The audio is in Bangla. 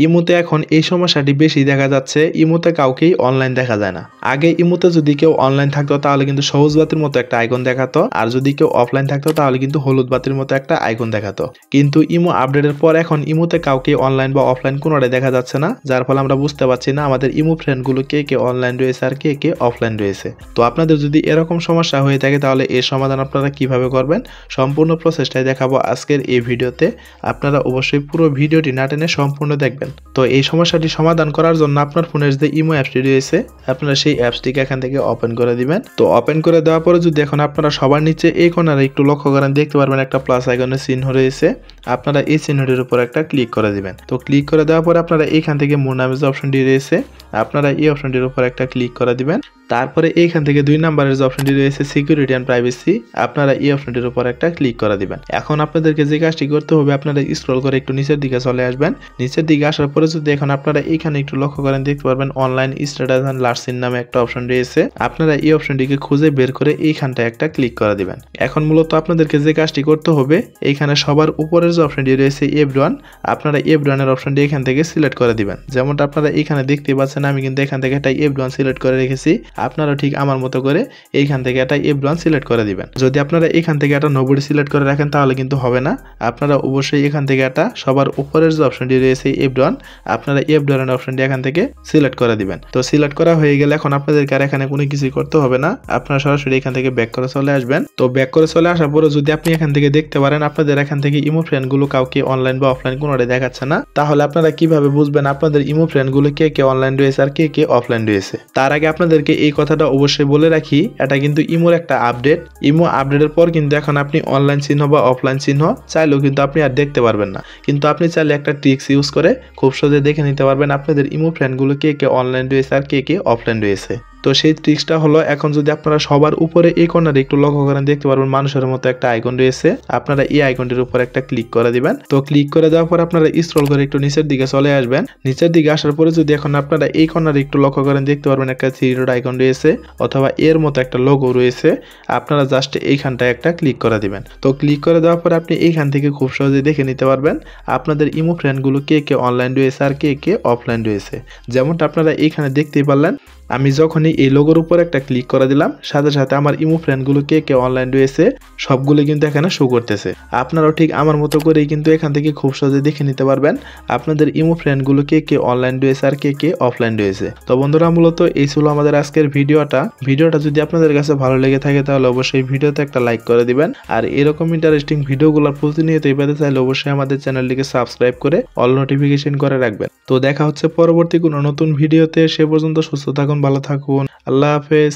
ইমোতে এখন এই সমস্যাটি বেশি দেখা যাচ্ছে, ইমোতে কাউকেই অনলাইন দেখা যায় না। আগে ইমোতে যদি কেউ অনলাইন থাকতো তাহলে কিন্তু সবুজ বাতির মতো একটা আইকন দেখাতো, আর যদি কেউ অফলাইন থাকতো তাহলে কিন্তু হলুদ বাতির মতো একটা আইকন দেখাতো। কিন্তু ইমো আপডেটের পর এখন ইমোতে কাউকে অনলাইন বা অফলাইন কোনোটাই দেখা যাচ্ছে না, যার ফলে আমরা বুঝতে পারছি না আমাদের ইমো ফ্রেন্ডগুলো কে কে অনলাইন রয়েছে আর কে কে অফলাইন রয়েছে। তো আপনাদের যদি এরকম সমস্যা হয়ে থাকে তাহলে এর সমাধান আপনারা কিভাবে করবেন সম্পূর্ণ প্রসেসটাই দেখাবো আজকের এই ভিডিওতে। আপনারা অবশ্যই পুরো ভিডিওটি না টেনে সম্পূর্ণ দেখবেন। তো এই সমস্যাটি সমাধান করার জন্য আপনার ফোনের যে ইমো অ্যাপসটি রয়েছে আপনারা সেই অ্যাপসটিকে এখান থেকে ওপেন করে দিবেন। তো ওপেন করে দেওয়ার পরে যদি এখন আপনারা সবার নিচে এই কোণারে একটু লক্ষ্য করেন, দেখতে পারবেন একটা প্লাস আইকনের চিহ্ন রয়েছে, আপনারা এই চিহ্নটির উপর একটা ক্লিক করে দিবেন। তো ক্লিক করে দেওয়ার পরে আপনারা এইখান থেকে মোর নামে যে অপশনটি রয়েছে আপনারা এই অপশনটির উপর একটা ক্লিক করে দিবেন। তারপরে এইখান থেকে 2 নম্বরের যে অপশনটি রয়েছে সিকিউরিটি অ্যান্ড প্রাইভেসি, আপনারা এই অপশনটির উপর একটা ক্লিক করে দিবেন। এখন আপনাদেরকে যে কাজটি করতে হবে আপনারা স্ক্রল করে একটু নিচের দিকে চলে আসবেন। নিচের দিকে আসার পরে যদি এখন আপনারা এইখানে একটু লক্ষ্য করেন, দেখতে পারবেন online status and last seen নামে একটা অপশন রয়েছে, আপনারা এই অপশনটিকে খুঁজে বের করে এইখানটায় একটা ক্লিক করে দিবেন। এখন মূলত আপনাদেরকে যে কাজটি করতে হবে এইখানে সবার উপরের যে অপশনটি রয়েছে এভরিওয়ান, আপনারা এভরিওয়ানের অপশনটি এখান থেকে সিলেক্ট করে দিবেন। যেমনটা আপনারা এখানে দেখতে পাচ্ছেন আমি কিন্তু এখান থেকে একটা এভরিওয়ান সিলেক্ট করে রেখেছি, আপনারা ঠিক আমার মতো করে এইখান থেকে একটা এভরিওয়ান সিলেক্ট করে দিবেন। যদি আপনারা এখান থেকে একটা নোবডি সিলেক্ট করে রাখেন তাহলে কিন্তু হবে না, আপনারা অবশ্যই এখান থেকে একটা সবার উপরের যে অপশনটি রয়েছে এভরিওয়ান, আপনারা এভরিওয়ান অপশনটি এখান থেকে সিলেক্ট করে দিবেন। তো সিলেক্ট করা হয়ে গেলে এখন আপনাদেরকে আর এখানে কোনো কিছু করতে হবে না, আপনারা সরাসরি এখান থেকে ব্যাক করে চলে আসবেন। তো ব্যাক করে চলে আসার পরে যদি আপনি এখান থেকে দেখতে পারেন আপনাদের এখান থেকে ইমো ফ্রেন্ডগুলো কাউকে অনলাইন বা অফলাইন কোনোটাই দেখাচ্ছে না, তাহলে আপনারা কিভাবে বুঝবেন আপনাদের ইমো ফ্রেন্ডগুলো কে কে অনলাইন রয়েছে আর কে কে অফলাইন রয়েছে? তার আগে আপনাদেরকে এই কথাটা অবশ্যই বলে রাখি, এটা কিন্তু ইমোর একটা আপডেট। ইমো আপডেটের পর কিন্তু এখন আপনি অনলাইন চিহ্ন বা অফলাইন চিহ্ন চাইলেও কিন্তু আপনি আর দেখতে পারবেন না, কিন্তু আপনি চাইলে একটা ট্রিক্স ইউজ করে খুব সহজে দেখে নিতে পারবেন আপনাদের ইমো ফ্রেন্ডগুলো কে কে অনলাইন রয়েছে আর কে কে অফলাইন রয়েছে। তো সেই ট্রিক্সটা হলো, এখন যদি আপনারা সবার উপরে এই কর্নারে একটু লক্ষ্য করেন, দেখতে পারবেন মানুষের মতো একটা আইকন রয়েছে, আপনারা এই আইকনটির উপর একটা ক্লিক করে দিবেন। তো ক্লিক করে দেওয়ার পর আপনারা স্ক্রল করে একটু নিচের দিকে চলে আসবেন। নিচের দিকে আসার পরে যদি এখন আপনারা এই কর্নারে একটু লক্ষ্য করেন, দেখতে পারবেন একটা থ্রি ডট আইকন রয়েছে অথবা এর মতো একটা লোগো রয়েছে, আপনারা জাস্ট এইখানটায় একটা ক্লিক করে দিবেন। তো ক্লিক করে দেওয়ার পর আপনি এইখান থেকে খুব সহজে দেখে নিতে পারবেন আপনাদের ইমো ফ্রেন্ডগুলো কে কে অনলাইন রয়েছে আর কে কে অফলাইন রয়েছে। যেমনটা আপনারা এইখানে দেখতেই পারলেন, আমি যখনই এই লোগোর উপর একটা ক্লিক করে দিলাম সাথে সাথে আমার ইমো ফ্রেন্ডগুলো কে কে অনলাইন রয়েছে সবগুলো কিন্তু এখানে শো করতেছে। আপনারাও ঠিক আমার মতো করেই কিন্তু এখান থেকে খুব সহজে দেখে নিতে পারবেন আপনাদের ইমো ফ্রেন্ডগুলো কে কে অনলাইন রয়েছে আর কে কে অফলাইন রয়েছে। তো বন্ধুরা মূলত এই ছিল আমাদের আজকের ভিডিওটা যদি আপনাদের কাছে ভালো লেগে থাকে তাহলে অবশ্যই ভিডিওতে একটা লাইক করে দিবেন, আর এরকম ইন্টারেস্টিং ভিডিওগুলো প্রতিনিয়তই পেতে চাইলে অবশ্যই আমাদের চ্যানেলটিকে সাবস্ক্রাইব করে অল নোটিফিকেশন করে রাখবেন। তো দেখা হচ্ছে পরবর্তী কোনো নতুন ভিডিওতে, সে পর্যন্ত সুস্থ থাকুন, ভালো থাকুন, আল্লাহ হাফেজ।